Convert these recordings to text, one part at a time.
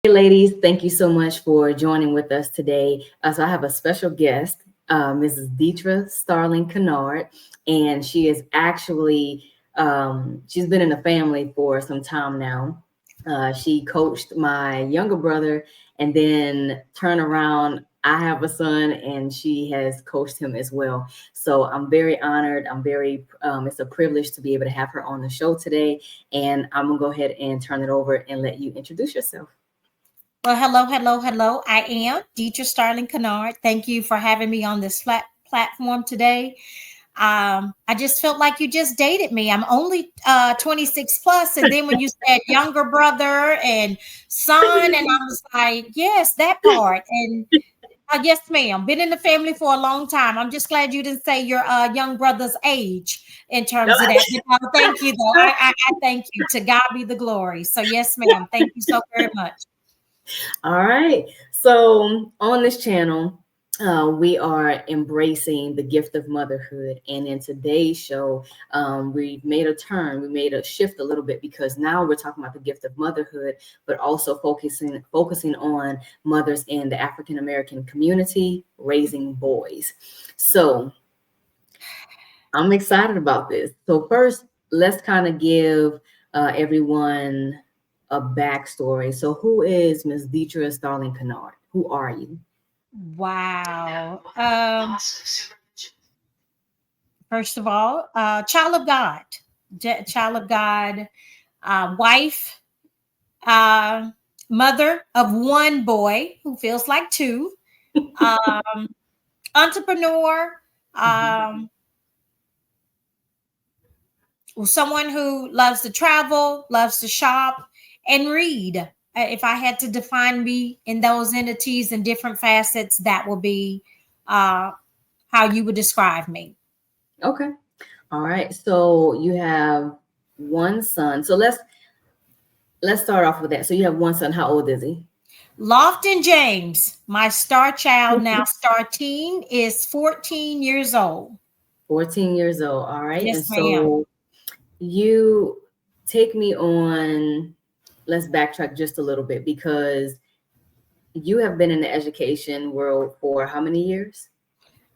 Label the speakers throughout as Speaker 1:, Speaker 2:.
Speaker 1: Hey, ladies, thank you so much for joining with us today. So I have a special guest, Mrs. Deatra Starling-Kinard, and she is actually, she's been in the family for some time now. She coached my younger brother, and then turn around, I have a son, and she has coached him as well. So I'm very honored. It's a privilege to be able to have her on the show today. And I'm going to go ahead and turn it over and let you introduce yourself.
Speaker 2: Well, hello, hello, hello. I am Deatra Starling-Kinard. Thank you for having me on this platform today. I just felt like you just dated me. I'm only 26 plus. And then when you said younger brother and son, and I was like, yes, that part. And yes, ma'am. Been in the family for a long time. I'm just glad you didn't say your young brother's age in terms of that. Thank you, though. I thank you. To God be the glory. So, yes, ma'am. Thank you so very much.
Speaker 1: All right. So on this channel, we are embracing the gift of motherhood. And in today's show, we've made a turn. We made a shift a little bit because now we're talking about the gift of motherhood, but also focusing on mothers in the African American community raising boys. So I'm excited about this. So first, let's kind of give everyone a backstory. So who is Miss Deatra Starling-Kinard? Who are you?
Speaker 2: Wow. First of all, child of God, child of God, wife, uh, mother of one boy who feels like two, um, entrepreneur, um, someone who loves to travel, loves to shop, and read. If I had to define me in those entities and different facets, that will be how you would describe me.
Speaker 1: Okay. All right. So you have one son. So let's start off with that. So you have one son. How old is he?
Speaker 2: Lofton James, my star child, now star teen, is 14 years old.
Speaker 1: 14 years old. All right.
Speaker 2: Yes,
Speaker 1: And
Speaker 2: ma'am.
Speaker 1: so you take me on, let's backtrack just a little bit because you have been in the education world for how many years?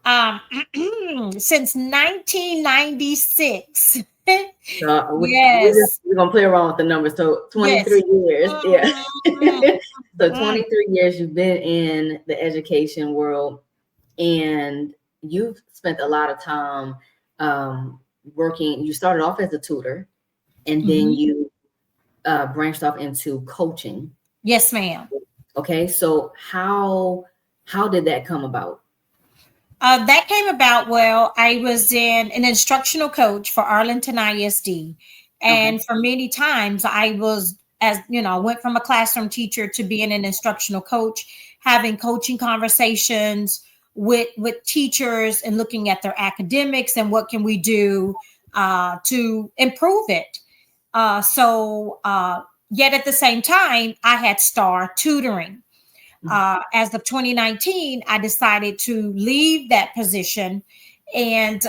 Speaker 2: Um, since 1996.
Speaker 1: We're
Speaker 2: Yes.
Speaker 1: gonna play around with the numbers. So
Speaker 2: Yes.
Speaker 1: 23 years. Yeah.
Speaker 2: Mm,
Speaker 1: So
Speaker 2: mm.
Speaker 1: 23 years you've been in the education world, and you've spent a lot of time working. You started off as a tutor, and then
Speaker 2: Mhm.
Speaker 1: you branched off into coaching.
Speaker 2: Yes, ma'am.
Speaker 1: Okay, so how did that come about?
Speaker 2: That came about, well, I was in an instructional coach for Arlington ISD.
Speaker 1: Okay.
Speaker 2: And for many times, I was, as you know, went from a classroom teacher to being an instructional coach, having coaching conversations with teachers and looking at their academics and what can we do to improve it. Yet at the same time, I had star tutoring. As of 2019, I decided to leave that position and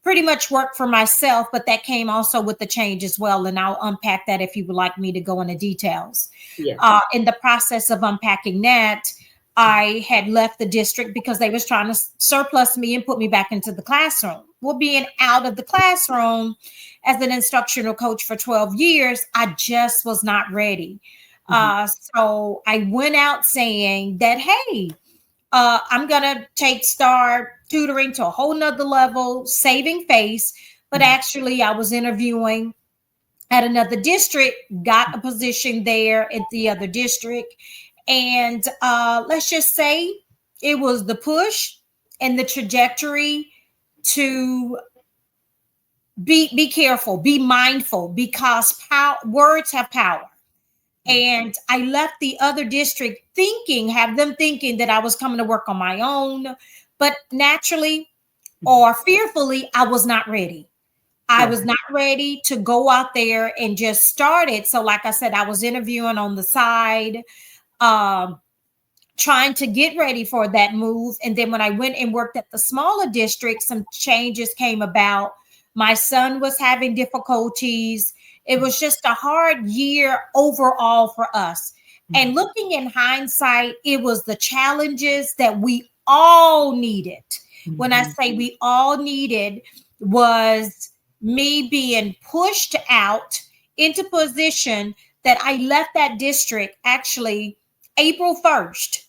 Speaker 2: pretty much work for myself, but that came also with the change as well. And I'll unpack that if you would like me to go into details.
Speaker 1: Yes.
Speaker 2: In the process of unpacking that, I had left the district because they was trying to surplus me and put me back into the classroom. Well, being out of the classroom as an instructional coach for 12 years, I just was not ready. So I went out saying that, hey, I'm going to take star tutoring to a whole nother level, saving face. But actually, I was interviewing at another district, got a position there at the other district. And let's just say it was the push and the trajectory to be careful, be mindful, because words have power. And I left the other district have them thinking that I was coming to work on my own. But naturally or fearfully, I was not ready. I was not ready to go out there and just start it. So, like I said, I was interviewing on the side, um, trying to get ready for that move. And then when I went and worked at the smaller district, some changes came about. My son was having difficulties. It was just a hard year overall for us. And looking in hindsight, it was the challenges that we all needed. When I say we all needed, was me being pushed out into position that I left that district actually April 1st.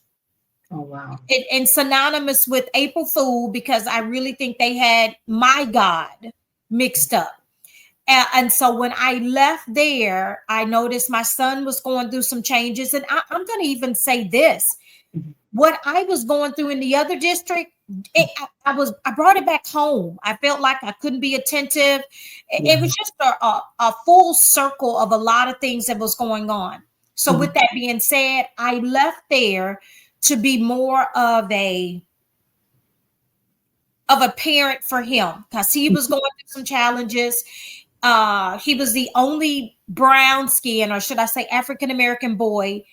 Speaker 1: Oh, wow.
Speaker 2: And synonymous with April Fool, because I really think they had my God mixed up. And so when I left there, I noticed my son was going through some changes. And I'm going to even say this. What I was going through in the other district, I brought it back home. I felt like I couldn't be attentive. It was just a full circle of a lot of things that was going on. So with that being said, I left there to be more of a parent for him, because he was going through some challenges. He was the only brown skin, or should I say African-American boy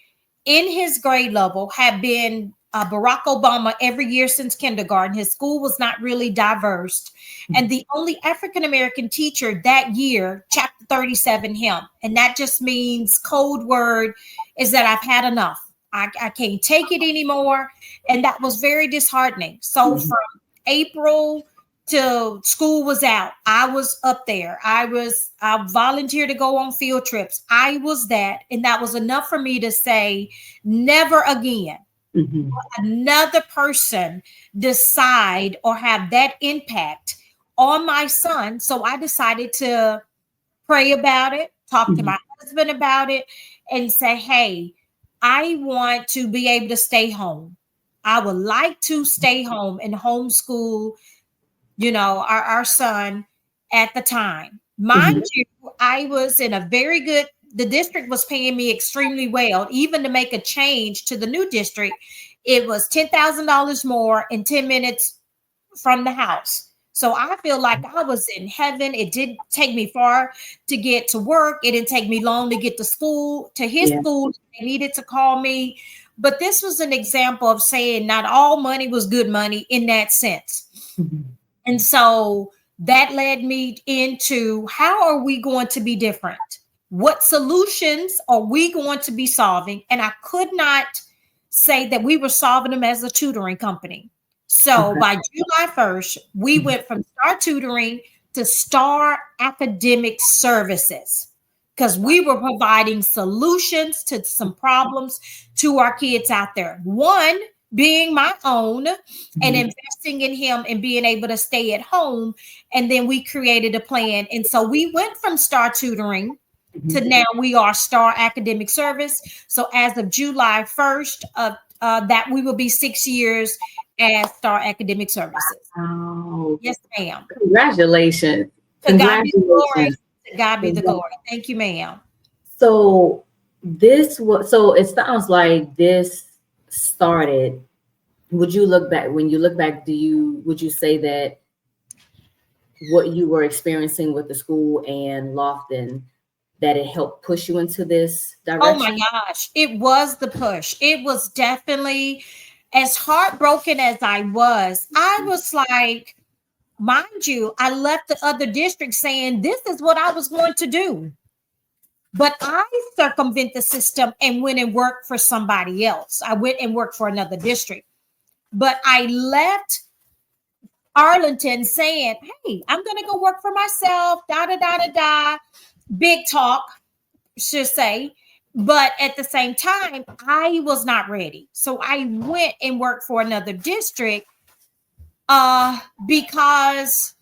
Speaker 2: in his grade level, had been Barack Obama every year since kindergarten. His school was not really diverse. And the only African-American teacher that year, chapter 37 him. And that just means, code word is that I've had enough. I can't take it anymore. And that was very disheartening. So from April till school was out, I was up there. I volunteered to go on field trips. I was that. And that was enough for me to say, never again. Another person decide or have that impact on my son. So I decided to pray about it, talk to my husband about it, and say, hey, I want to be able to stay home. I would like to stay home and homeschool, our son at the time. Mind you, I was in a very good, the district was paying me extremely well. Even to make a change to the new district, it was $10,000 more in 10 minutes from the house. So I feel like I was in heaven. It didn't take me far to get to work. It didn't take me long to get to school, to his school. They needed to call me. But this was an example of saying not all money was good money in that sense. And so that led me into, how are we going to be different? What solutions are we going to be solving? And I could not say that we were solving them as a tutoring company. So by July 1st, we went from Star Tutoring to Star Academic Services, because we were providing solutions to some problems to our kids out there. One being my own, and investing in him and being able to stay at home. And then we created a plan. And so we went from Star Tutoring to now we are Star Academic Service. So as of July 1st, that we will be 6 years as Star Academic Services.
Speaker 1: Oh,
Speaker 2: yes, ma'am.
Speaker 1: Congratulations.
Speaker 2: To God be the glory. To God be the glory. Thank you, ma'am.
Speaker 1: So it sounds like this started. Would you look back, when you look back, would you say that what you were experiencing with the school and Lofton, that it helped push you into this direction?
Speaker 2: Oh my gosh, it was the push. It was definitely, as heartbroken as I was like, mind you, I left the other district saying this is what I was going to do. But I circumvent the system and went and worked for somebody else. I went and worked for another district. But I left Arlington saying, hey, I'm going to go work for myself, big talk, should say. But at the same time, I was not ready. So I went and worked for another district because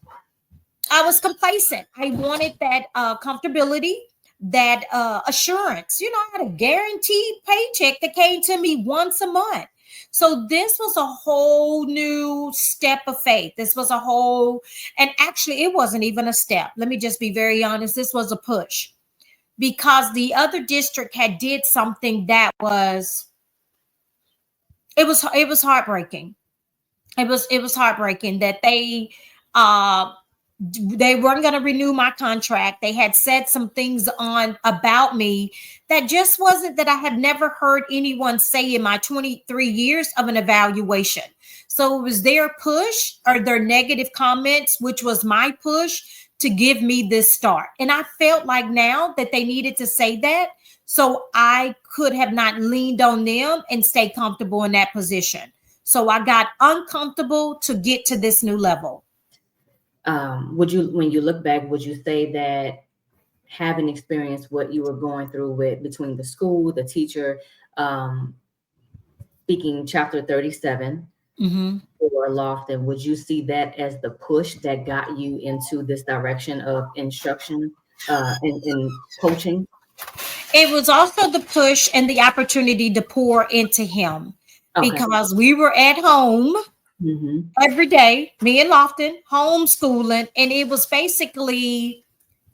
Speaker 2: I was complacent. I wanted that comfortability, that assurance. I had a guaranteed paycheck that came to me once a month. So this was a whole new step of faith. This was and actually it wasn't even a step. Let me just be very honest. This was a push, because the other district had did something that was heartbreaking. It was heartbreaking that they weren't going to renew my contract. They had said some things about me that just wasn't, that I had never heard anyone say in my 23 years of an evaluation. So it was their push, or their negative comments, which was my push to give me this start. And I felt like now that they needed to say that So I could have not leaned on them and stay comfortable in that position. So I got uncomfortable to get to this new level.
Speaker 1: Would you, when you look back, would you say that having experienced what you were going through with between the school, the teacher, um, speaking chapter 37
Speaker 2: Mm-hmm.
Speaker 1: for Lofton, would you see that as the push that got you into this direction of instruction and coaching?
Speaker 2: It was also the push and the opportunity to pour into him
Speaker 1: Okay.
Speaker 2: because we were at home
Speaker 1: Mm-hmm.
Speaker 2: every day, me and Lofton, homeschooling, and it was basically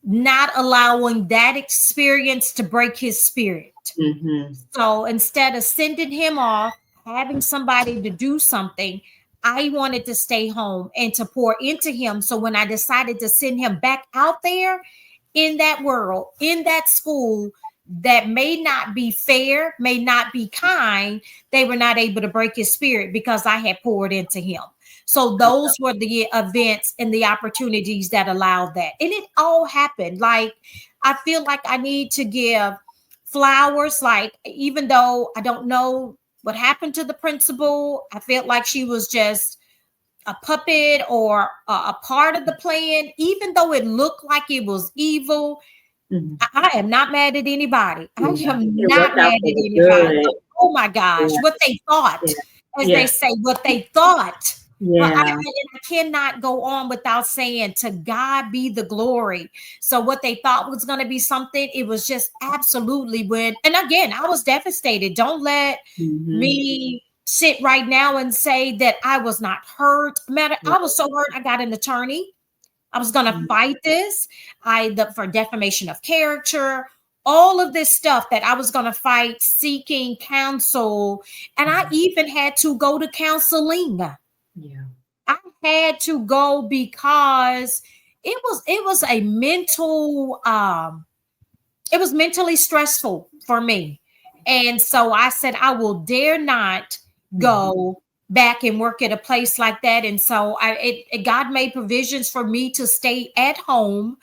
Speaker 2: not allowing that experience to break his spirit.
Speaker 1: Mm-hmm.
Speaker 2: So instead of sending him off, having somebody to do something, I wanted to stay home and to pour into him. So when I decided to send him back out there in that world, in that school that may not be fair, may not be kind, they were not able to break his spirit because I had poured into him. So those were the events and the opportunities that allowed that. And it all happened. Like, I feel like I need to give flowers. Like, even though I don't know what happened to the principal, I felt like she was just a puppet or a part of the plan, even though it looked like it was evil.
Speaker 1: Mm-hmm.
Speaker 2: I am not mad at anybody. I
Speaker 1: Yeah.
Speaker 2: am
Speaker 1: It
Speaker 2: not
Speaker 1: worked
Speaker 2: mad
Speaker 1: out
Speaker 2: at
Speaker 1: for the
Speaker 2: anybody.
Speaker 1: good.
Speaker 2: Oh my gosh,
Speaker 1: Yeah.
Speaker 2: what they thought,
Speaker 1: Yeah.
Speaker 2: as they
Speaker 1: Yeah.
Speaker 2: say, what they thought.
Speaker 1: Yeah.
Speaker 2: I cannot go on without saying, to God be the glory. So what they thought was going to be something, it was just absolutely when, and again, I was devastated. Don't let
Speaker 1: Mm-hmm.
Speaker 2: me sit right now and say that I was not hurt. Matter,
Speaker 1: Yeah.
Speaker 2: I was so hurt. I got an attorney. I was going to fight this. For defamation of character, all of this stuff that I was going to fight, seeking counsel, and I even had to go to counseling.
Speaker 1: Yeah.
Speaker 2: I had to go because it was a mental it was mentally stressful for me. And so I said, I will dare not
Speaker 1: Mm-hmm.
Speaker 2: go back and work at a place like that. And so God made provisions for me to stay at home.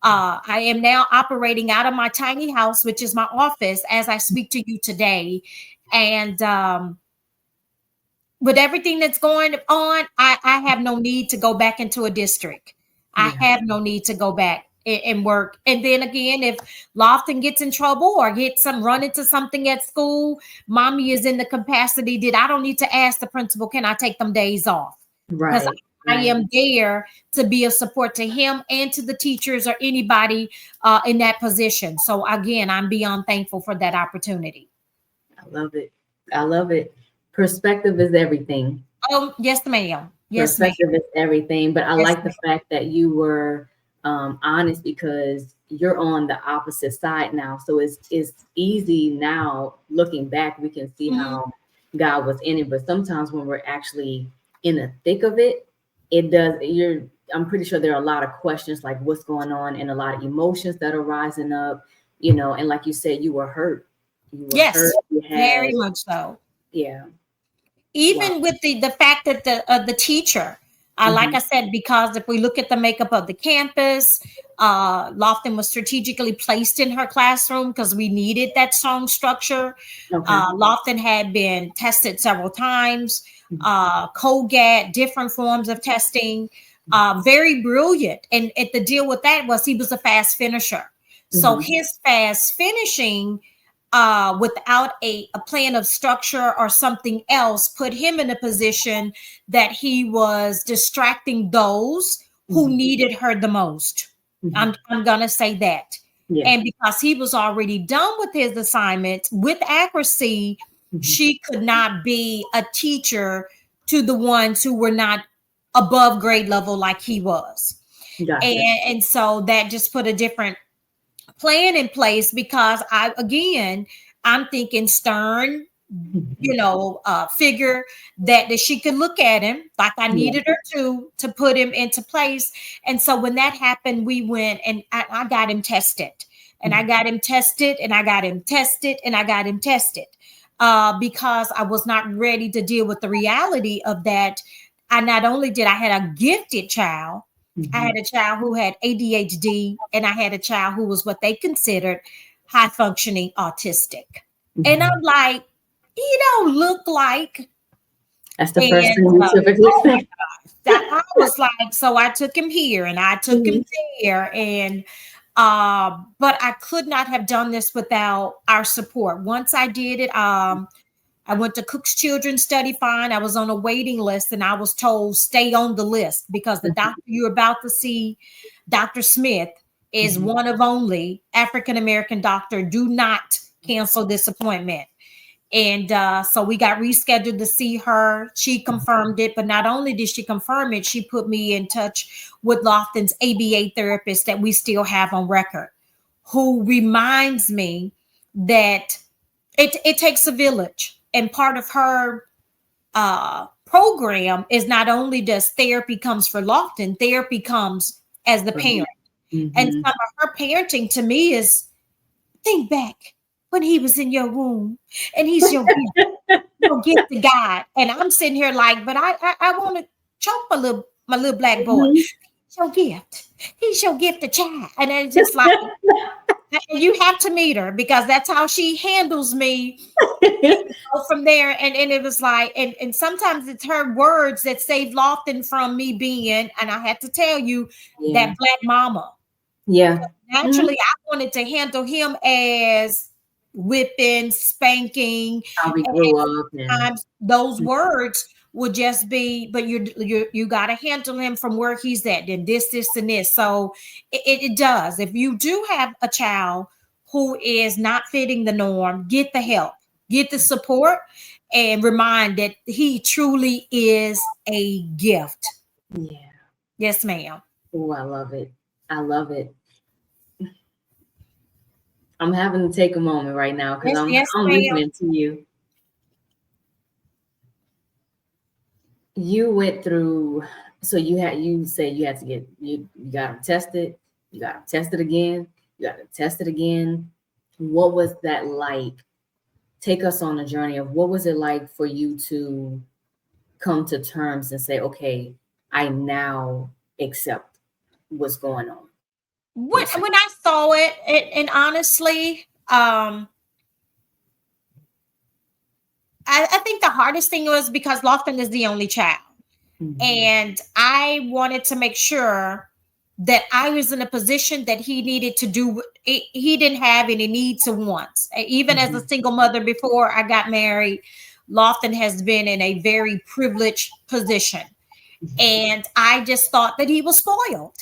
Speaker 2: I am now operating out of my tiny house, which is my office, as I speak to you today. And with everything that's going on, I have no need to go back into a district. I
Speaker 1: Yeah.
Speaker 2: have no need to go back and work. And then again, if Lofton gets in trouble or gets some run into something at school, mommy is in the capacity that I don't need to ask the principal, can I take them days off? Because
Speaker 1: Right.
Speaker 2: I
Speaker 1: Right.
Speaker 2: am there to be a support to him and to the teachers or anybody in that position. So again, I'm beyond thankful for that opportunity.
Speaker 1: I love it. I love it. Perspective is everything.
Speaker 2: Oh, yes, ma'am. Yes, ma'am.
Speaker 1: Perspective is everything. But I
Speaker 2: Yes,
Speaker 1: like the fact that you were honest, because you're on the opposite side now. So it's easy now, looking back, we can see
Speaker 2: ma'am.
Speaker 1: how God was in it. But sometimes when we're actually in the thick of it, it does. I'm pretty sure there are a lot of questions like what's going on and a lot of emotions that are rising up. And like you said, you were hurt. You were hurt.
Speaker 2: Yes,
Speaker 1: You
Speaker 2: very
Speaker 1: had,
Speaker 2: much so.
Speaker 1: yeah. Wow.
Speaker 2: Even with the fact that the teacher, like
Speaker 1: Hmm.
Speaker 2: I said, because if we look at the makeup of the campus, Lofton was strategically placed in her classroom because we needed that strong structure.
Speaker 1: Okay.
Speaker 2: Lofton had been tested several times, COGAT, different forms of testing, very brilliant. And the deal with that was he was a fast finisher. So
Speaker 1: Hmm.
Speaker 2: his fast finishing, without a plan of structure or something else, put him in a position that he was distracting those who
Speaker 1: Hmm.
Speaker 2: needed her the most.
Speaker 1: Hmm.
Speaker 2: I'm going to say that.
Speaker 1: Yeah.
Speaker 2: And because he was already done with his assignment with accuracy,
Speaker 1: Hmm.
Speaker 2: she could not be a teacher to the ones who were not above grade level like he was.
Speaker 1: Gotcha.
Speaker 2: And so that just put a different plan in place because I'm thinking stern,
Speaker 1: Mhm.
Speaker 2: figure that she could look at him like I
Speaker 1: Yeah.
Speaker 2: needed her to put him into place. And so when that happened, we went and I got him tested, and I
Speaker 1: Mhm.
Speaker 2: got him tested, and I got him tested, and I got him tested, because I was not ready to deal with the reality of that. I not only did I had a gifted child, I
Speaker 1: Mhm.
Speaker 2: had a child who had ADHD, and I had a child who was what they considered high functioning autistic. And
Speaker 1: Mhm.
Speaker 2: I'm like, you don't look like.
Speaker 1: That's the first
Speaker 2: And
Speaker 1: thing we typically
Speaker 2: oh my
Speaker 1: think.
Speaker 2: gosh, that I was like, so I took him here and I took him
Speaker 1: Mhm.
Speaker 2: there, and but I could not have done this without our support. Once I did it, I went to Cook's Children's Study Fund. I was on a waiting list, and I was told stay on the list because the doctor you're about to see, Dr. Smith, is
Speaker 1: Mhm.
Speaker 2: one of only African American doctor. Do not cancel this appointment. And so we got rescheduled to see her. She confirmed it, but not only did she confirm it, she put me in touch with Lofton's ABA therapist that we still have on record, who reminds me that it takes a village. And part of her program is not only does therapy comes for Lofton, therapy comes as the parent. And
Speaker 1: Mhm.
Speaker 2: some of her parenting to me is think back when he was in your womb and he's your gift to God. And I'm sitting here like, but I want to choke my little black boy.
Speaker 1: Mhm.
Speaker 2: He's your gift. He's your gift to child. And it's just like you have to meet her because that's how she handles me. Go from there. And it was like, and sometimes it's her words that saved Lofton from me being, and I had to tell you,
Speaker 1: Yeah.
Speaker 2: that black mama.
Speaker 1: Yeah. Mhm.
Speaker 2: Naturally, I wanted to handle him as whipping, spanking,
Speaker 1: How we
Speaker 2: and
Speaker 1: grew up and
Speaker 2: sometimes those words would just be, but you got to handle him from where he's at, and this, and this. So it does. If you do have a child who is not fitting the norm, get the help, get the support, and remind that he truly is a gift.
Speaker 1: yeah.
Speaker 2: Yes, ma'am.
Speaker 1: Oh, I love it. I love it. I'm having to take a moment right now because
Speaker 2: Yes, yes,
Speaker 1: I'm
Speaker 2: ma'am.
Speaker 1: listening to you. You went through, so you said you had to get you got them tested, you got them tested again, you got them tested again. What was that like? Take us on a journey of what was it like for you to come to terms and say, okay, I now accept what's going on.
Speaker 2: When
Speaker 1: Per se.
Speaker 2: when I saw it, and honestly, I think the hardest thing was because Lofton is the only child,
Speaker 1: Mhm.
Speaker 2: and I wanted to make sure that I was in a position that he needed to do. He didn't have any needs or wants. Even as a
Speaker 1: Mhm.
Speaker 2: single mother before I got married, Lofton has been in a very privileged position, and I just thought that he was spoiled.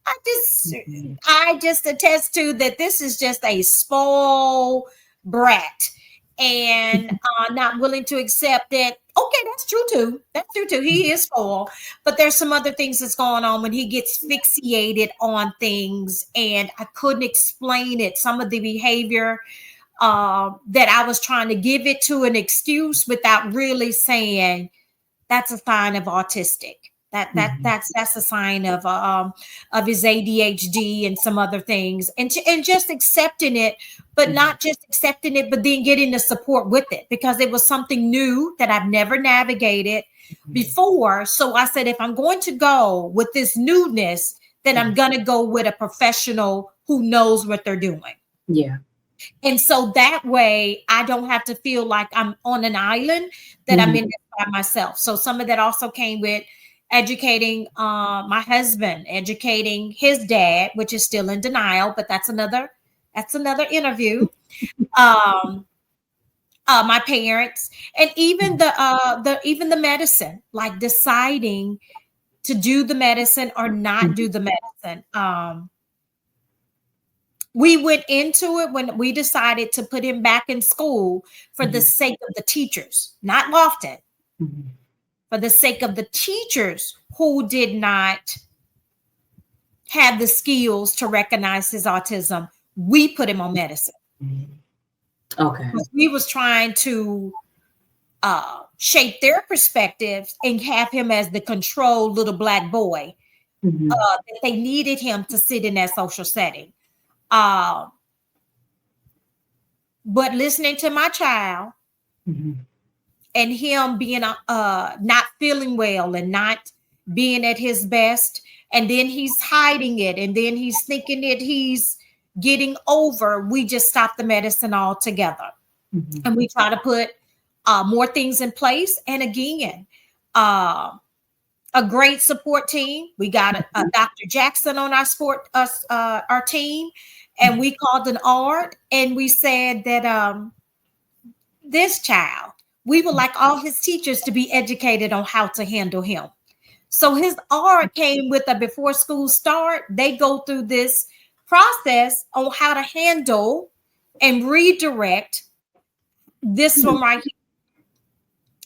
Speaker 2: I just,
Speaker 1: Mhm.
Speaker 2: I just attest to that. This is just a spoiled brat, and not willing to accept that. Okay, that's true too. That's true too. He is spoiled, but there's some other things that's going on when he gets fixated on things, and I couldn't explain it. Some of the behavior that I was trying to give it to an excuse without really saying that's a sign of autistic.
Speaker 1: Mhm.
Speaker 2: That's a sign of his ADHD and some other things, and just accepting it, but
Speaker 1: Mhm.
Speaker 2: not just accepting it, but then getting the support with it because it was something new that I've never navigated
Speaker 1: Mhm.
Speaker 2: before. So I said, if I'm going to go with this newness, then I'm
Speaker 1: Mhm.
Speaker 2: going to go with a professional who knows what they're doing.
Speaker 1: Yeah.
Speaker 2: And so that way I don't have to feel like I'm on an island, that I'm in
Speaker 1: Mhm.
Speaker 2: this by myself. So some of that also came with educating my husband, educating his dad, which is still in denial, but that's another interview. Um my parents, and even the medicine, like deciding to do the medicine or not
Speaker 1: Mhm.
Speaker 2: do the medicine. We went into it when we decided to put him back in school for the
Speaker 1: Mhm.
Speaker 2: sake of the teachers, not Lofton,
Speaker 1: Mhm.
Speaker 2: for the sake of the teachers who did not have the skills to recognize his autism. We put him on medicine
Speaker 1: Mhm. Okay.
Speaker 2: because we was trying to shape their perspectives and have him as the controlled little black boy,
Speaker 1: Mhm.
Speaker 2: that they needed him to sit in that social setting. Uh, but listening to my child
Speaker 1: Mhm.
Speaker 2: and him being not feeling well and not being at his best, and then he's hiding it, and then he's thinking that he's getting over, we just stop the medicine altogether. And we try to put more things in place. And again, a great support team. We got a Dr. Jackson on our team, and we called an ARD, and we said that this child, we would like all his teachers to be educated on how to handle him. So his ARD came with a before school start. They go through this process on how to handle and redirect this one right here.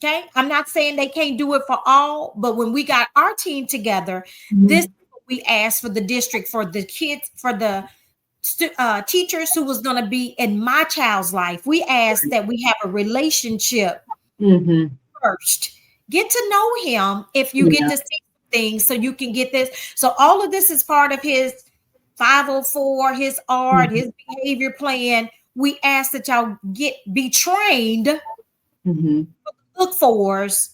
Speaker 2: Okay, I'm not saying they can't do it for all, but when we got our team together, this is what we asked for the district, for the kids, for the teachers who was going to be in my child's life. We asked that we have a relationship first. Get to know him if you get to see things, so you can get this. So all of this is part of his 504, his ARD, his behavior plan. We ask that y'all be trained. Look fors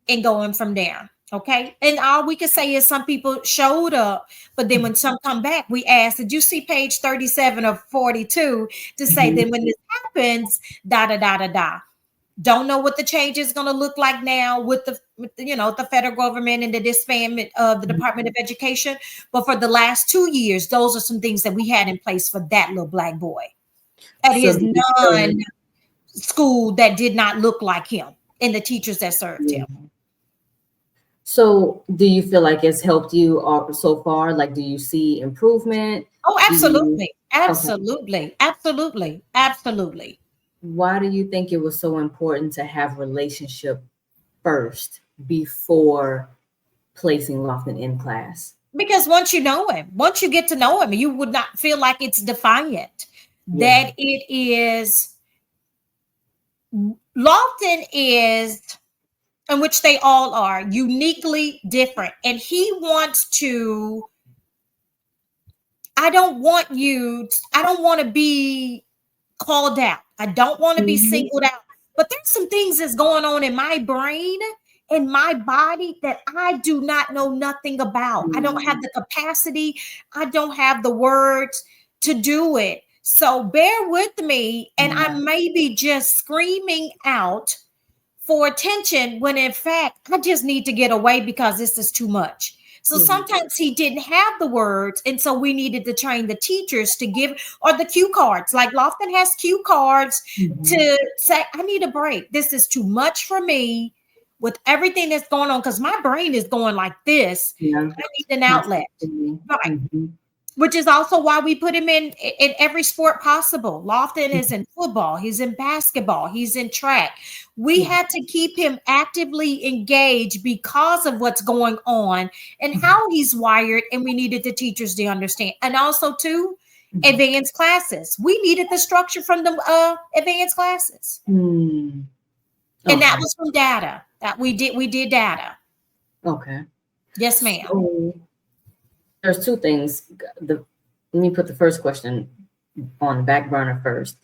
Speaker 2: and going from there. Okay. And all we can say is some people showed up, but then when some come back, we ask, did you see page 37 of 42 to say then when this happens, don't know what the change is going to look like now with the federal government and the disbandment of the Department of Education. But for the last 2 years, those are some things that we had in place for that little black boy at his school that did not look like him and the teachers that served him.
Speaker 1: So do you feel like it's helped you so far? Like, do you see improvement?
Speaker 2: Oh, absolutely. Absolutely.
Speaker 1: Why do you think it was so important to have relationship first before placing Lofton in class?
Speaker 2: Because once you know him, once you get to know him, you would not feel like it's defiant, that it is. Lofton is, in which they all are, uniquely different. And he wants to, I don't want to be called out. I don't want to be singled out. But there's some things that's going on in my brain, in my body, that I do not know nothing about. I don't have the capacity. I don't have the words to do it. So bear with me, and I may be just screaming out for attention when in fact I just need to get away because this is too much. So sometimes he didn't have the words, and so we needed to train the teachers to give, or the cue cards. Like Lofton has cue cards to say, I need a break. This is too much for me with everything that's going on, because my brain is going like this. I need an outlet. Right. Which is also why we put him in every sport possible. Lofton is in football. He's in basketball. He's in track. We had to keep him actively engaged because of what's going on and how he's wired. And we needed the teachers to understand. And also, too, advanced classes. We needed the structure from the advanced classes. And that was from data that we did data.
Speaker 1: Okay.
Speaker 2: Yes, ma'am.
Speaker 1: So, there's two things. Let me put the first question on the back burner first.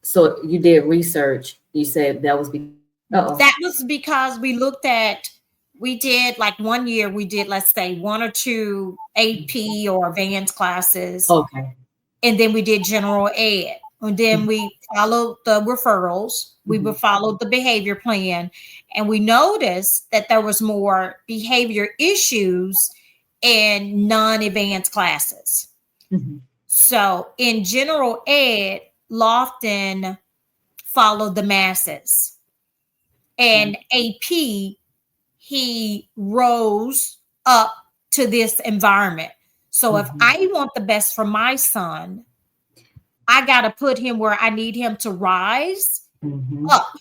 Speaker 1: So you did research. You said that was
Speaker 2: that was because we did like 1 year, we did, let's say, 1 or 2 AP or advanced classes.
Speaker 1: Okay.
Speaker 2: And then we did general ed. And then we followed the referrals. We would follow the behavior plan. And we noticed that there was more behavior issues in non-advanced classes. So in general ed, Lofton followed the masses. And AP, he rose up to this environment. So if I want the best for my son, I got to put him where I need him to rise up.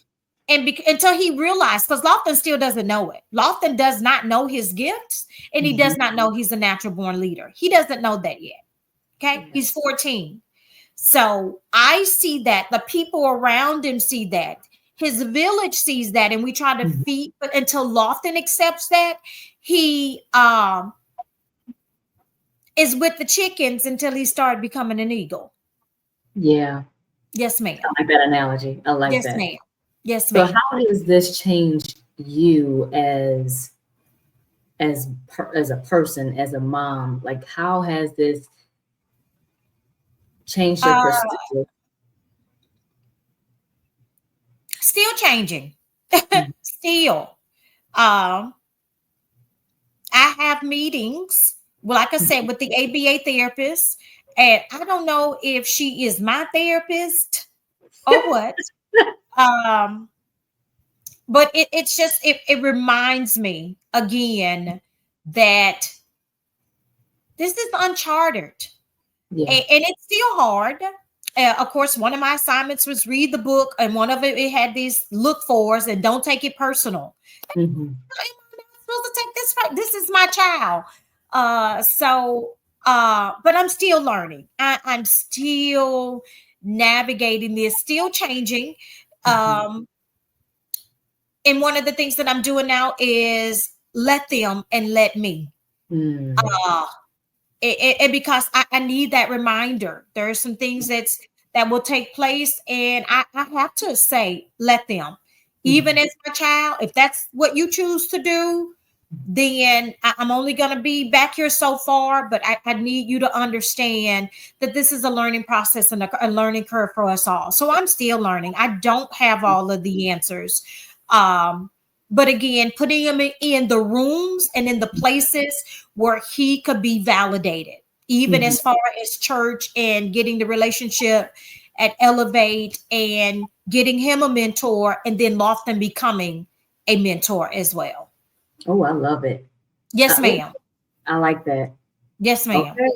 Speaker 2: And until he realized, because Lofton still doesn't know it. Lofton does not know his gifts, and he does not know he's a natural born leader. He doesn't know that yet. Okay. He's 14. So I see that. The people around him see that. His village sees that. And we try to feed, but until Lofton accepts that, he is with the chickens until he started becoming an eagle.
Speaker 1: Yeah.
Speaker 2: Yes, ma'am.
Speaker 1: I like that analogy. I like that.
Speaker 2: Yes, ma'am. Yes, ma'am.
Speaker 1: So how does this change you as a person, as a mom? Like, how has this Changed your
Speaker 2: Uh,
Speaker 1: perspective.
Speaker 2: Still changing.
Speaker 1: Mhm.
Speaker 2: Still. Um, I have meetings, well, like I said, with the ABA therapist, and I don't know if she is my therapist or what. Um, but it's just it reminds me again that this is uncharted,
Speaker 1: Yeah.
Speaker 2: and it's still hard. Of course, one of my assignments was read the book, and one of it had these look fors and don't take it personal.
Speaker 1: Hmm.
Speaker 2: I'm not supposed to take this. This is my child. But I'm still learning. I'm still navigating this, still changing.
Speaker 1: Hmm.
Speaker 2: Um, and one of the things that I'm doing now is let them and let me.
Speaker 1: Mm.
Speaker 2: Uh, and because I need that reminder. There are some things that will take place, and I have to say, let them. Even
Speaker 1: Mhm.
Speaker 2: as my child, if that's what you choose to do, then I'm only going to be back here so far. But I need you to understand that this is a learning process and a learning curve for us all. So I'm still learning. I don't have all of the answers. Um, but again, putting him in the rooms and in the places where he could be validated, even
Speaker 1: Mhm.
Speaker 2: as far as church and getting the relationship at Elevate and getting him a mentor, and then Lofton becoming a mentor as well.
Speaker 1: Oh, I love it.
Speaker 2: Yes,
Speaker 1: Oh,
Speaker 2: ma'am.
Speaker 1: I like that.
Speaker 2: Yes, ma'am.
Speaker 1: Okay.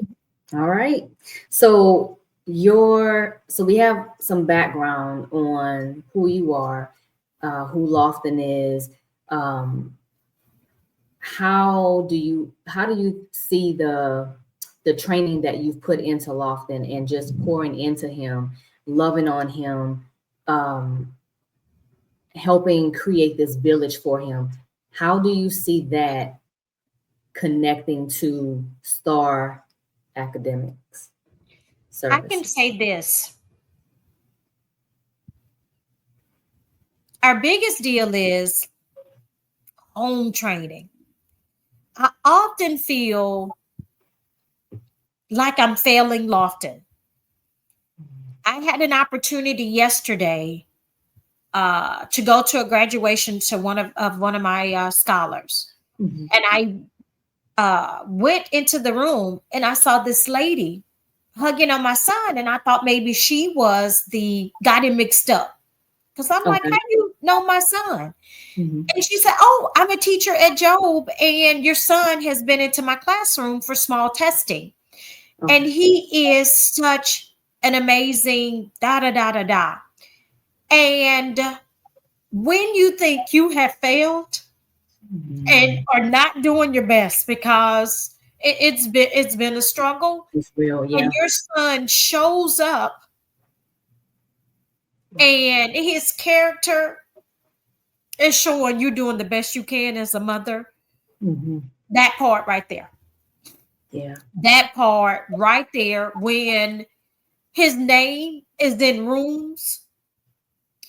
Speaker 1: All right. So so we have some background on who you are, who Lofton is. Um, how do you see the training that you've put into Lofton and just pouring into him, loving on him, um, helping create this village for him? How do you see that connecting to STAR academics
Speaker 2: I can
Speaker 1: services?
Speaker 2: say this. Our biggest deal is home training. I often feel like I'm failing Lofton. I had an opportunity yesterday to go to a graduation to one of my scholars,
Speaker 1: Mhm.
Speaker 2: and I went into the room and I saw this lady hugging on my son, and I thought maybe she was the got him mixed up because I'm like,
Speaker 1: Okay.
Speaker 2: how do you know my son?
Speaker 1: Mhm.
Speaker 2: And she said, oh, I'm a teacher at Job, and your son has been into my classroom for small testing. And
Speaker 1: Okay.
Speaker 2: he is such an amazing da da da da da. And when you think you have failed and
Speaker 1: Mhm.
Speaker 2: are not doing your best because it's been a struggle,
Speaker 1: It's real,
Speaker 2: and
Speaker 1: yeah.
Speaker 2: your son shows up and his character is showing you doing the best you can as a mother,
Speaker 1: Hmm.
Speaker 2: that part right there.
Speaker 1: Yeah.
Speaker 2: That part right there, when his name is in rooms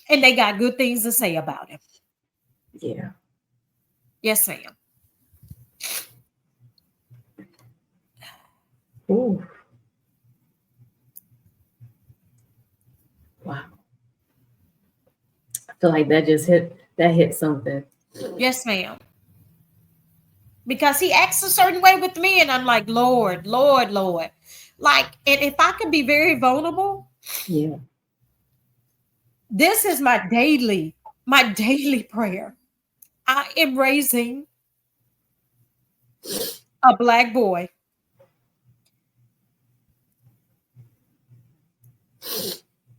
Speaker 2: and they got good things to say about him.
Speaker 1: Yeah.
Speaker 2: Yes, ma'am.
Speaker 1: Ooh, wow. I feel like that hit something.
Speaker 2: Yes, ma'am. Because he acts a certain way with me, and I'm like, Lord, Lord, Lord. Like, and if I could be very vulnerable,
Speaker 1: Yeah.
Speaker 2: this is my daily prayer. I am raising a black boy,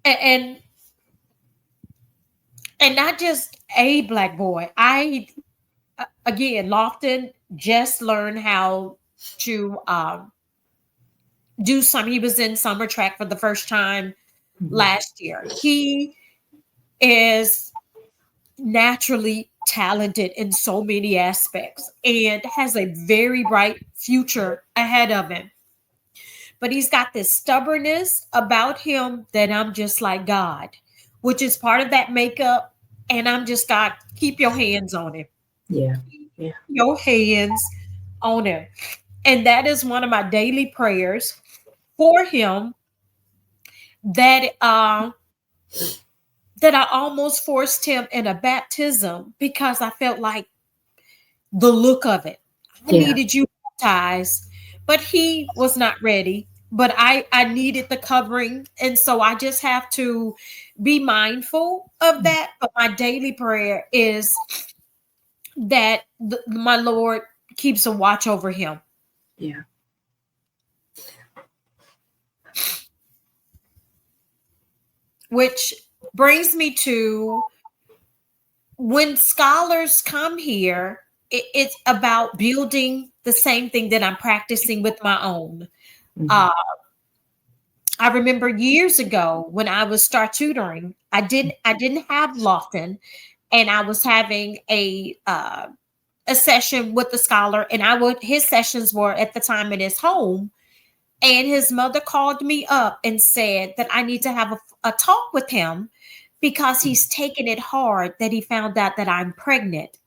Speaker 2: and and not just a black boy. I again, Lofton just learned how to do some. He was in summer track for the first time
Speaker 1: Mhm.
Speaker 2: last year. He is naturally talented in so many aspects and has a very bright future ahead of him. But he's got this stubbornness about him that I'm just like, God, which is part of that makeup. And I'm just, God, keep your hands on him.
Speaker 1: Yeah. Yeah.
Speaker 2: Your hands on him. And that is one of my daily prayers for him, that that I almost forced him in a baptism because I felt like the look of it. I
Speaker 1: Yeah.
Speaker 2: needed you baptized, but he was not ready. But I needed the covering, and so I just have to be mindful of that. But my daily prayer is that my Lord keeps a watch over him.
Speaker 1: Yeah.
Speaker 2: Which brings me to when scholars come here, it's about building the same thing that I'm practicing with my own.
Speaker 1: Mhm.
Speaker 2: Uh, I remember years ago when I was start tutoring, I didn't have Lofton, and I was having a session with the scholar, and I would his sessions were at the time in his home, and his mother called me up and said that I need to have a talk with him because he's taking it hard that he found out that I'm pregnant.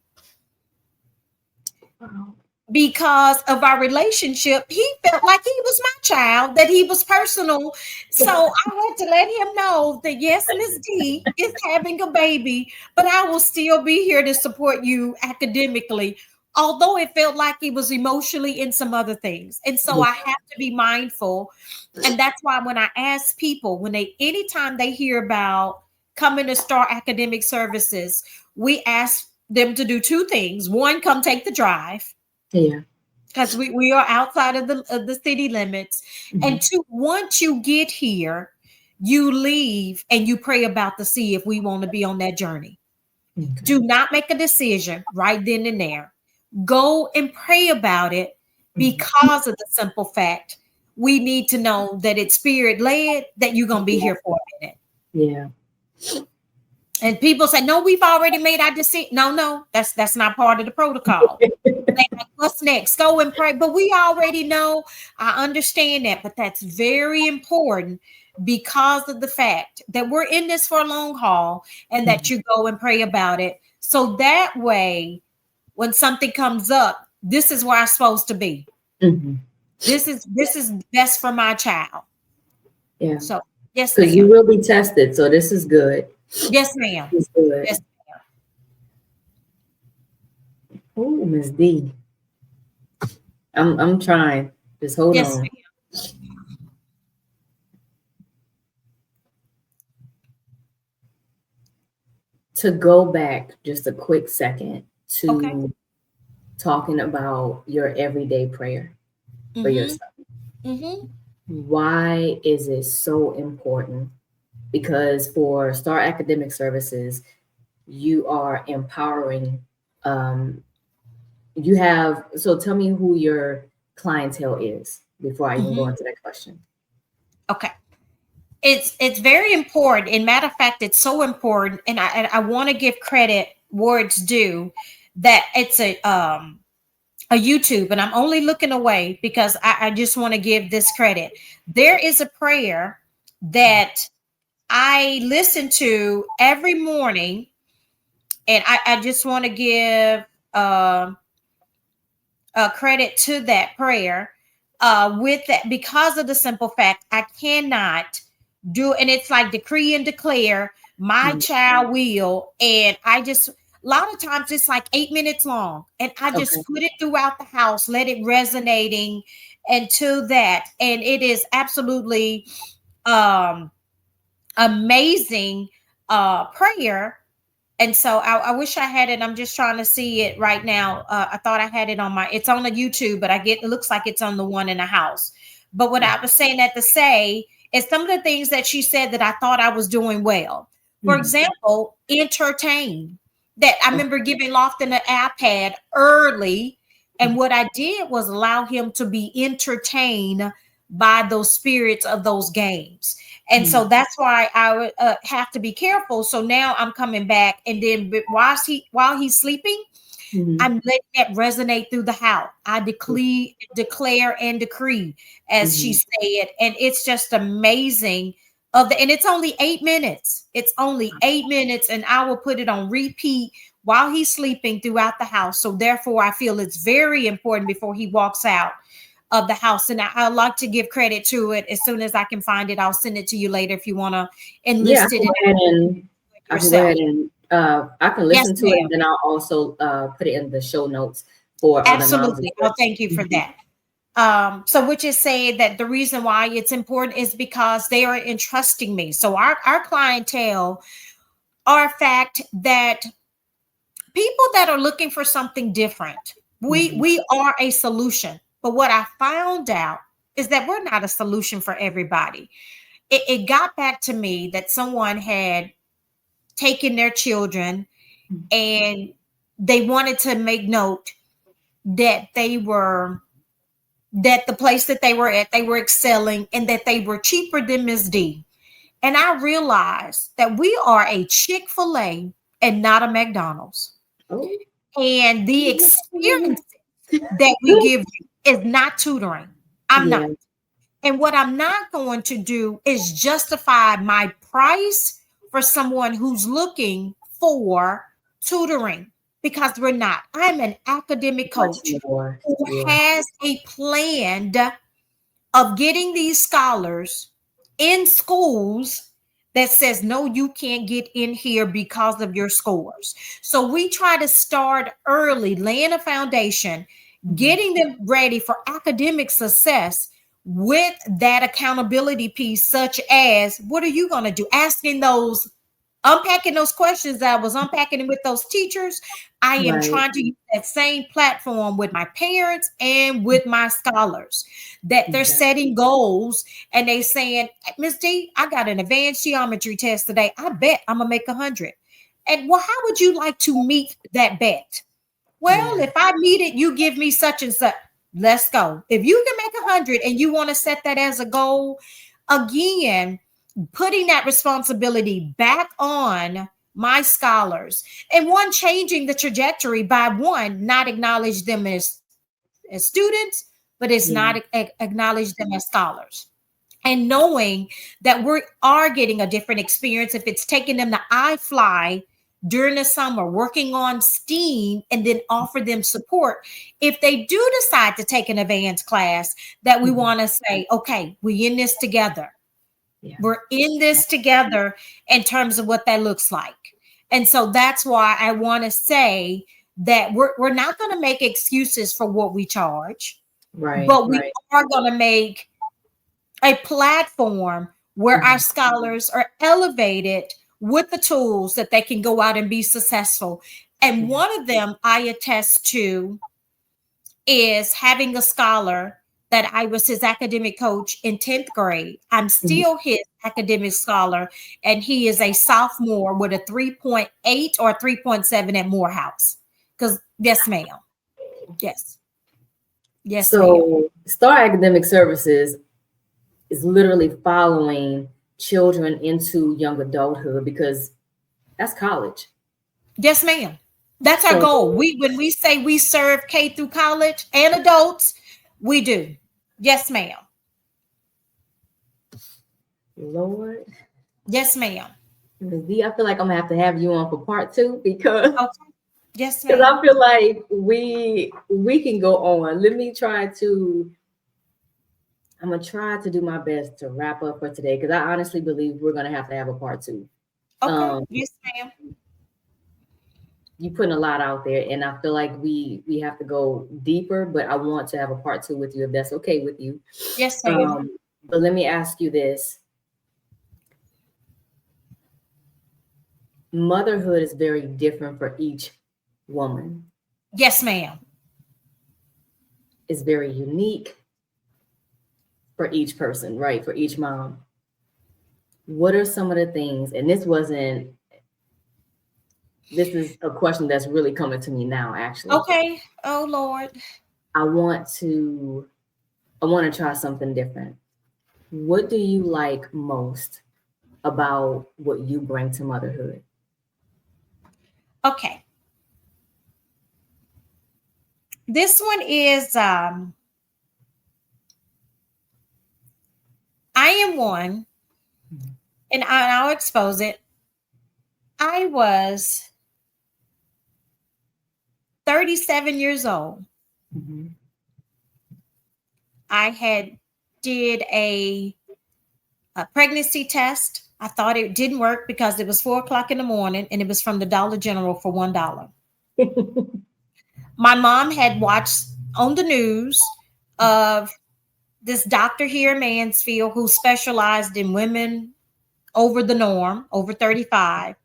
Speaker 1: Wow.
Speaker 2: Because of our relationship, he felt like he was my child, that he was personal. So I had to let him know that yes, Miss D is having a baby, but I will still be here to support you academically. Although it felt like he was emotionally in some other things. And so
Speaker 1: Yeah.
Speaker 2: I have to be mindful. And that's why when I ask people, when they anytime they hear about coming to Star Academic Services, we ask them to do two things. One, come take the drive
Speaker 1: Yeah.
Speaker 2: because we are outside of the city limits.
Speaker 1: Mhm.
Speaker 2: And two, once you get here, you leave and you pray about to see if we want to be on that journey.
Speaker 1: Okay.
Speaker 2: Do not make a decision right then and there. Go and pray about it
Speaker 1: Mhm.
Speaker 2: because of the simple fact we need to know that it's spirit led that you're gonna be here for a minute.
Speaker 1: Yeah.
Speaker 2: And people say, no, we've already made our decision. No, no, that's not part of the protocol. They like, what's next? Go and pray. But we already know. I understand that, but that's very important because of the fact that we're in this for a long haul and that
Speaker 1: Mhm.
Speaker 2: you go and pray about it. So that way, when something comes up, this is where I'm supposed to be.
Speaker 1: Mhm.
Speaker 2: This is best for my child.
Speaker 1: Yeah.
Speaker 2: So yes,
Speaker 1: Because you
Speaker 2: ma'am.
Speaker 1: will be tested, so this is good.
Speaker 2: Yes, ma'am.
Speaker 1: It's good.
Speaker 2: Yes,
Speaker 1: Oh, Miss D. I'm trying. Just hold
Speaker 2: yes,
Speaker 1: on.
Speaker 2: ma'am.
Speaker 1: To go back just a quick second
Speaker 2: Okay.
Speaker 1: to talking about your everyday prayer for
Speaker 2: Mm-hmm.
Speaker 1: yourself.
Speaker 2: Mm-hmm.
Speaker 1: Why is it so important? Because for Star Academic Services, you are empowering. Um, you have, so tell me who your clientele is before I even go
Speaker 2: Mm-hmm.
Speaker 1: into that question.
Speaker 2: Okay. It's very important. In matter of fact, it's so important, and I want to give credit where it's due. That it's a YouTube, and I'm only looking away because I just want to give this credit. There is a prayer that I listen to every morning, and I just want to give uh, credit to that prayer with that because of the simple fact I cannot do, and it's like decree and declare my
Speaker 1: Mhm.
Speaker 2: child will, and I just a lot of times it's like 8 minutes long, and I
Speaker 1: Okay.
Speaker 2: just put it throughout the house, let it resonating and to that, and it is absolutely um amazing prayer. And so I wish I had it. I'm just trying to see it right now. I thought I had it on my. It's on the YouTube, but I get it looks like it's on the one in the house. But what I was saying that to say is some of the things that she said that I thought I was doing well. For
Speaker 1: Mhm.
Speaker 2: example, entertain. That I remember giving Lofton an iPad early, and what I did was allow him to be entertained by those spirits of those games. And so
Speaker 1: Mhm.
Speaker 2: that's why I would have to be careful. So now I'm coming back, and then while he's sleeping,
Speaker 1: Mhm.
Speaker 2: I'm letting that resonate through the house. I declare, and decree, as she
Speaker 1: Mhm.
Speaker 2: said, and it's just amazing. And it's only 8 minutes. It's only 8 minutes, and I will put it on repeat while he's sleeping throughout the house. So therefore, I feel it's very important before he walks out. of the house. And I like to give credit to it. As soon as I can find it, I'll send it to you later if you want to
Speaker 1: Yeah,
Speaker 2: enlist it in
Speaker 1: I can go
Speaker 2: yourself.
Speaker 1: ahead and I can
Speaker 2: Yes,
Speaker 1: listen to it,
Speaker 2: ma'am.
Speaker 1: and then I'll also put it in the show notes for other moms as
Speaker 2: Absolutely.
Speaker 1: well.
Speaker 2: Oh, thank you for
Speaker 1: Mhm.
Speaker 2: that. So which is saying that the reason why it's important is because they are entrusting me. So our clientele are a fact that people that are looking for something different.
Speaker 1: Mhm.
Speaker 2: We are a solution. But what I found out is that we're not a solution for everybody. It got back to me that someone had taken their children and they wanted to make note that that the place that they were at, they were excelling and that they were cheaper than Miss D. And I realized that we are a Chick-fil-A and not a McDonald's.
Speaker 1: Oh,
Speaker 2: And the experience that we give you is not tutoring. I'm not.
Speaker 1: yeah,
Speaker 2: And what I'm not going to do is justify my price for someone who's looking for tutoring because we're not. I'm an academic
Speaker 1: much
Speaker 2: coach
Speaker 1: more.
Speaker 2: who
Speaker 1: Yeah,
Speaker 2: has a plan of getting these scholars in schools that says, no, you can't get in here because of your scores. So we try to start early, laying a foundation,
Speaker 1: Mhm.
Speaker 2: getting them ready for academic success with that accountability piece, such as what are you going to do? Asking those, unpacking those questions that I was unpacking with those teachers. I am
Speaker 1: Right.
Speaker 2: trying to use that same platform with my parents and with my scholars, that they're
Speaker 1: Okay.
Speaker 2: setting goals and they saying, Miss D, I got an advanced geometry test today. I bet I'm gonna make 100. And well, how would you like to meet that bet? Well,
Speaker 1: Yeah.
Speaker 2: if I meet it, you give me such and such. Let's go. If you can make 100 and you want to set that as a goal, again, putting that responsibility back on my scholars and one changing the trajectory by one not acknowledge them as students, but it's
Speaker 1: Yeah.
Speaker 2: not acknowledge them as scholars, and knowing that we are getting a different experience if it's taking them to iFly during the summer, working on STEAM, and then offer them support. If they do decide to take an advanced class, that we
Speaker 1: Mhm.
Speaker 2: want to say, okay, we in this together.
Speaker 1: Yeah.
Speaker 2: We're in this together in terms of what that looks like. And so that's why I want to say that we're not going to make excuses for what we charge,
Speaker 1: Right.
Speaker 2: but we
Speaker 1: Right.
Speaker 2: are going to make a platform where our
Speaker 1: Mhm.
Speaker 2: scholars are elevated with the tools that they can go out and be successful. And
Speaker 1: Yeah.
Speaker 2: one of them I attest to is having a scholar that I was his academic coach in 10th grade. I'm
Speaker 1: Mhm.
Speaker 2: still his academic scholar, and he is a sophomore with a 3.8 or 3.7 at Morehouse. Because, yes, ma'am. Yes. Yes, ma'am.
Speaker 1: So, Star Academic Services is literally following children into young adulthood because that's college.
Speaker 2: Yes, ma'am. That's our
Speaker 1: So,
Speaker 2: goal. We when we say we serve K through college and adults, we do. Yes, ma'am.
Speaker 1: Lord,
Speaker 2: Yes, ma'am.
Speaker 1: Ms. D, I feel like I'm gonna have you on for part two because
Speaker 2: Okay. Yes,
Speaker 1: because
Speaker 2: ma'am.
Speaker 1: I feel like we can go on. Let me try to. I'm gonna try to do my best to wrap up for today because I honestly believe we're gonna have to have a part two.
Speaker 2: Okay.
Speaker 1: Um,
Speaker 2: Yes, ma'am.
Speaker 1: you putting a lot out there, and I feel like we have to go deeper. But I want to have a part two with you if that's okay with you.
Speaker 2: Yes, ma'am.
Speaker 1: But let me ask you this: motherhood is very different for each woman.
Speaker 2: Yes, ma'am.
Speaker 1: It's very unique for each person, right? For each mom. What are some of the things? And this wasn't. This is a question that's really coming to me now. Actually,
Speaker 2: Okay. Oh Lord.
Speaker 1: I want to. I want to try something different. What do you like most about what you bring to motherhood?
Speaker 2: Okay. This one is I am one, and I'll expose it. I was 37 years old
Speaker 1: Mhm.
Speaker 2: I had did a pregnancy test. I thought it didn't work because it was 4 o'clock in the morning and it was from the Dollar General for $1. My mom had watched on the news of this doctor here in Mansfield who specialized in women over the norm, over 35.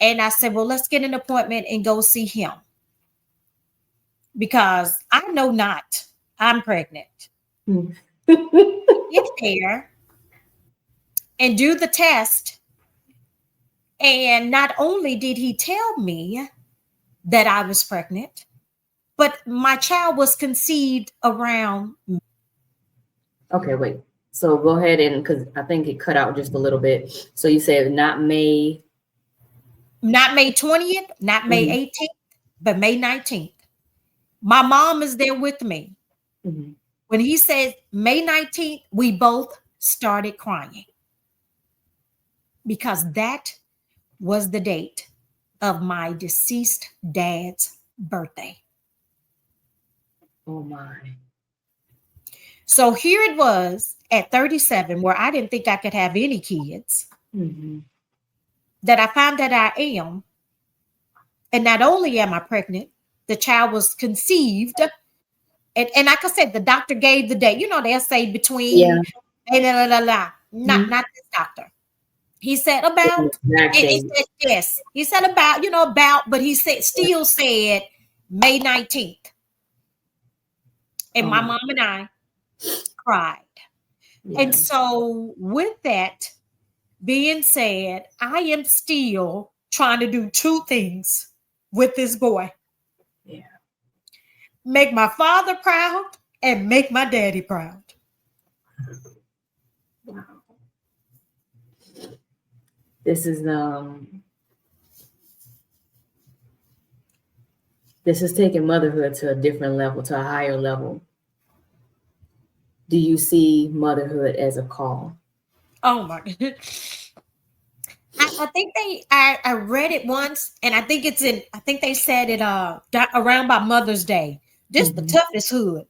Speaker 2: And I said, well, let's get an appointment and go see him because I know not I'm pregnant. Get there and do the test. And not only did he tell me that I was pregnant, but my child was conceived around.
Speaker 1: Okay, wait. So go ahead and, because I think it cut out just a little bit. So you said not May.
Speaker 2: Not May 20th, not May 18th, but May 19th. My mom is there with me. When he said May 19th, we both started crying because that was the date of my deceased dad's birthday.
Speaker 1: Oh my.
Speaker 2: So here it was at 37, where I didn't think I could have any kids, that I found that I am. And not only am I pregnant, the child was conceived. And like I said, the doctor gave the date. You know, they'll say between, not this doctor. He said about, and he said yes. He said about, but he still said May 19th. And my mom and I cried. Yeah. And so with that being said, I am still trying to do two things with this boy. Yeah. Make my father proud and make my daddy proud.
Speaker 1: Wow. This is taking motherhood to a different level, to a higher level. Do you see motherhood as a call?
Speaker 2: Oh my God. I think I read it once, and I think they said it around by Mother's Day. This the toughest hood.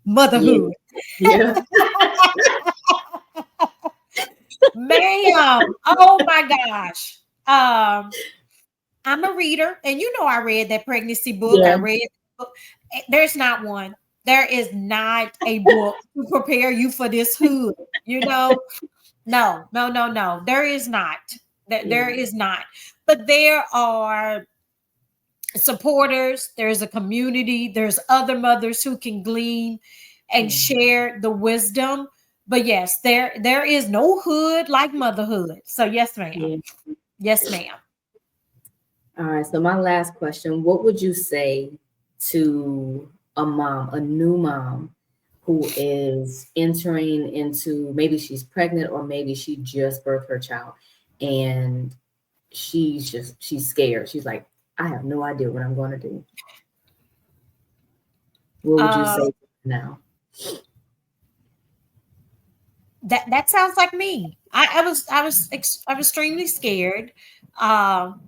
Speaker 2: Motherhood.
Speaker 1: Yeah.
Speaker 2: Ma'am. Oh my gosh. I'm a reader, and I read that pregnancy book. Yeah. I read the book. There's not one. There is not a book to prepare you for this hood. No. There is not. There is not. But there are supporters. There's a community. There's other mothers who can glean and share the wisdom. But yes, there is no hood like motherhood. So yes, ma'am. Yeah. Yes, ma'am.
Speaker 1: All right. So my last question, what would you say to a mom, a new mom who is entering into, maybe she's pregnant or maybe she just birthed her child and she's scared. She's like, I have no idea what I'm going to do. What would you say now?
Speaker 2: That sounds like me. I was extremely scared. To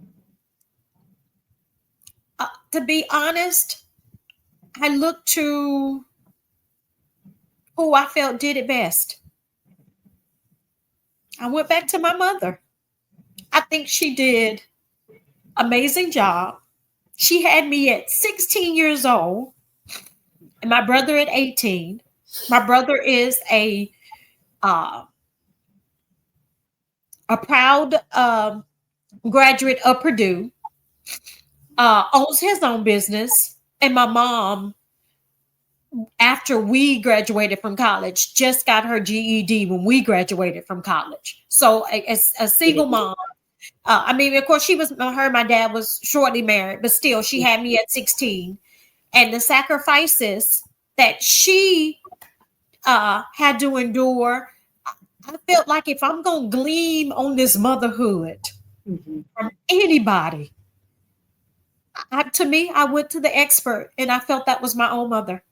Speaker 2: be honest, I looked to who I felt did it best. I went back to my mother. I think she did an amazing job. She had me at 16 years old and my brother at 18. My brother is a proud graduate of Purdue, owns his own business. And my mom, after we graduated from college, just got her GED when we graduated from college. So a single mom. Of course, my dad was shortly married, but still she had me at 16. And the sacrifices that she had to endure, I felt like if I'm going to glean on this motherhood from anybody, to me, I went to the expert and I felt that was my own mother.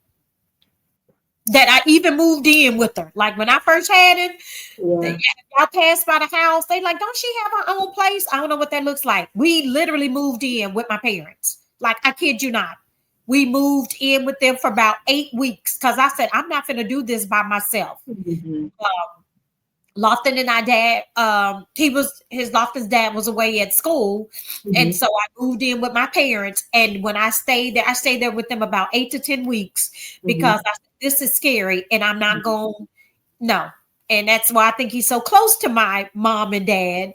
Speaker 2: That I even moved in with her. Like when I first had it, y'all passed by the house. They like, don't she have her own place? I don't know what that looks like. We literally moved in with my parents. Like, I kid you not. We moved in with them for about 8 weeks because I said, I'm not going to do this by myself.
Speaker 1: Mm-hmm.
Speaker 2: Lofton and our dad, Lofton's dad was away at school. And
Speaker 1: Mm-hmm.
Speaker 2: so I moved in with my parents. And when I stayed there with them about 8 to 10 weeks
Speaker 1: Mm-hmm.
Speaker 2: because I said, this is scary and I'm not going, no. And that's why I think he's so close to my mom and dad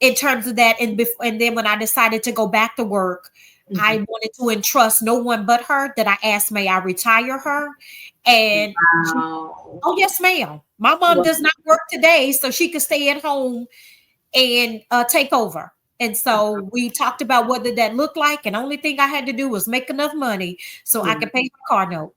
Speaker 2: in terms of that. And then when I decided to go back to work, I
Speaker 1: Mm-hmm.
Speaker 2: wanted to entrust no one but her, that I asked, may I retire her? And
Speaker 1: Wow.
Speaker 2: oh, yes, ma'am. My mom does
Speaker 1: Wow.
Speaker 2: not work today, so she could stay at home and take over. And so we talked about what did that look like. And the only thing I had to do was make enough money so I
Speaker 1: Yeah.
Speaker 2: could pay her car note.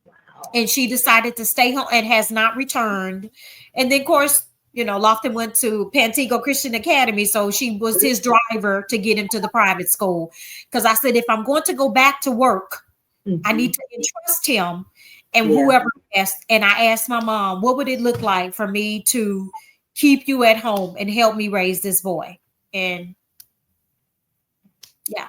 Speaker 1: Wow.
Speaker 2: And she decided to stay home and has not returned. And then, of course, Lofton went to Pantego Christian Academy. So she was his driver to get him to the private school. Because I said, if I'm going to go back to work, I
Speaker 1: Mm-hmm.
Speaker 2: need to entrust him and
Speaker 1: Yeah.
Speaker 2: whoever asked. And I asked my mom, what would it look like for me to keep you at home and help me raise this boy? And yeah.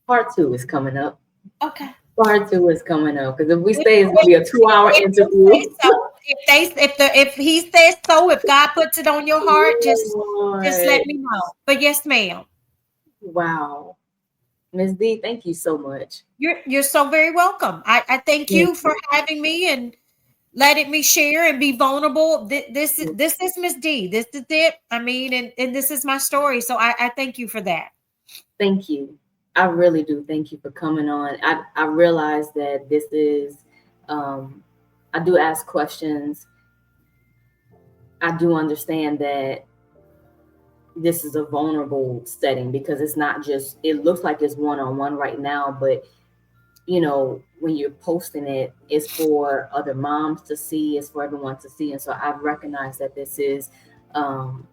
Speaker 1: Part 2 is coming up.
Speaker 2: Okay.
Speaker 1: Part 2 is coming up because if we stay, it's gonna be a 2-hour
Speaker 2: If you say
Speaker 1: interview.
Speaker 2: so, if he says so, if God puts it on your heart, just
Speaker 1: Lord.
Speaker 2: let me know. But yes, ma'am.
Speaker 1: Wow. Ms. D, thank you so much.
Speaker 2: You're so very welcome. I thank
Speaker 1: Thank
Speaker 2: you for having me and letting me share and be vulnerable. This is Miss D. This is it. I mean, and this is my story. So I thank you for that.
Speaker 1: Thank you. I really do. Thank you for coming on. I realize that this is, I do ask questions. I do understand that this is a vulnerable setting because it's not just, it looks like it's one-on-one right now, but when you're posting it, it's for other moms to see, it's for everyone to see. And so I've recognized that this is,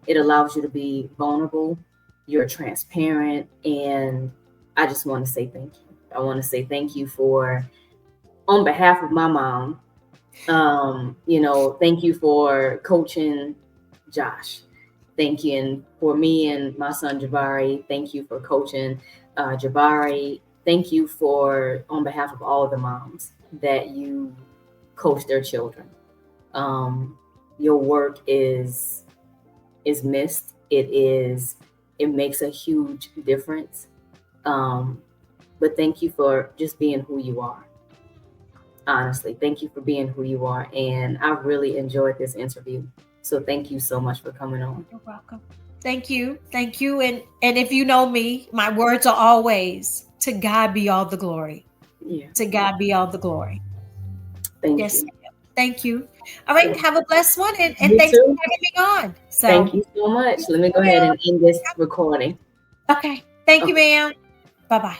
Speaker 1: it allows you to be vulnerable, you're transparent, and I just want to say thank you. I want to say thank you for, on behalf of my mom, thank you for coaching Josh. Thank you. And for me and my son Jabari, thank you for coaching Jabari. Thank you for, on behalf of all the moms that you coach their children. Your work is missed. It makes a huge difference. But thank you for just being who you are. Honestly, thank you for being who you are. And I really enjoyed this interview. So thank you so much for coming on.
Speaker 2: You're welcome. Thank you. Thank you. And if you know me, my words are always, to God be all the glory.
Speaker 1: Yeah.
Speaker 2: To God be all the glory.
Speaker 1: Thank
Speaker 2: Yes.
Speaker 1: you.
Speaker 2: Thank you. All right.
Speaker 1: Yeah.
Speaker 2: Have a blessed one. And
Speaker 1: You
Speaker 2: thanks for
Speaker 1: too.
Speaker 2: having me on. So
Speaker 1: Thank you so much. Let me go ahead and end this recording.
Speaker 2: okay. Thank you,
Speaker 1: Okay.
Speaker 2: ma'am. Bye-bye.